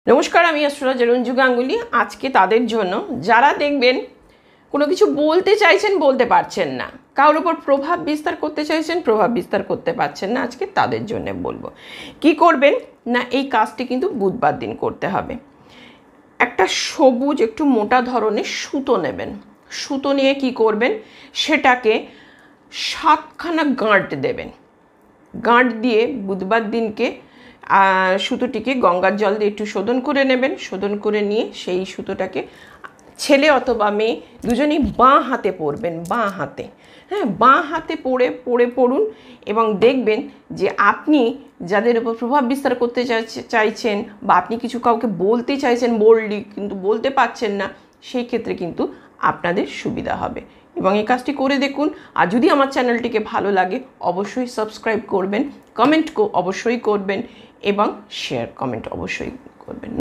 নমস্কার, আমি অ্যাস্ট্রোলজার রঞ্জু গাঙ্গুলি। আজকে তাদের জন্য যারা দেখবেন কোনো কিছু বলতে চাইছেন, বলতে পারছেন না, কারোর উপর প্রভাব বিস্তার করতে চাইছেন, প্রভাব বিস্তার করতে পারছেন না, আজকে তাদের জন্য বলবো। কি করবেন না, এই কাজটি কিন্তু বুধবার দিন করতে হবে। একটা সবুজ একটু মোটা ধরনের সুতো নেবেন। সুতো নিয়ে কি করবেন, সেটাকে 7খানা গাঁট দেবেন। গাঁট দিয়ে বুধবার দিনকে সুতোটিকে গঙ্গার জল দিয়ে একটু শোধন করে নেবেন। শোধন করে নিয়ে সেই সুতোটাকে ছেলে অথবা মেয়ে দুজনেই বাঁ হাতে পরবেন। বাঁ হাতে, হ্যাঁ, বাঁ হাতে পড়ুন এবং দেখবেন যে আপনি যাদের উপর প্রভাব বিস্তার করতে চাইছেন বা আপনি কিছু কাউকে বলতে চাইছেন বোল্ডলি, কিন্তু বলতে পারছেন না, সেই ক্ষেত্রে কিন্তু আপনাদের সুবিধা হবে। এবং এই কাজটি করে দেখুন। আর যদি আমার চ্যানেলটিকে ভালো লাগে অবশ্যই সাবস্ক্রাইব করবেন, কমেন্ট অবশ্যই করবেন এবং শেয়ার কমেন্ট অবশ্যই করবেন।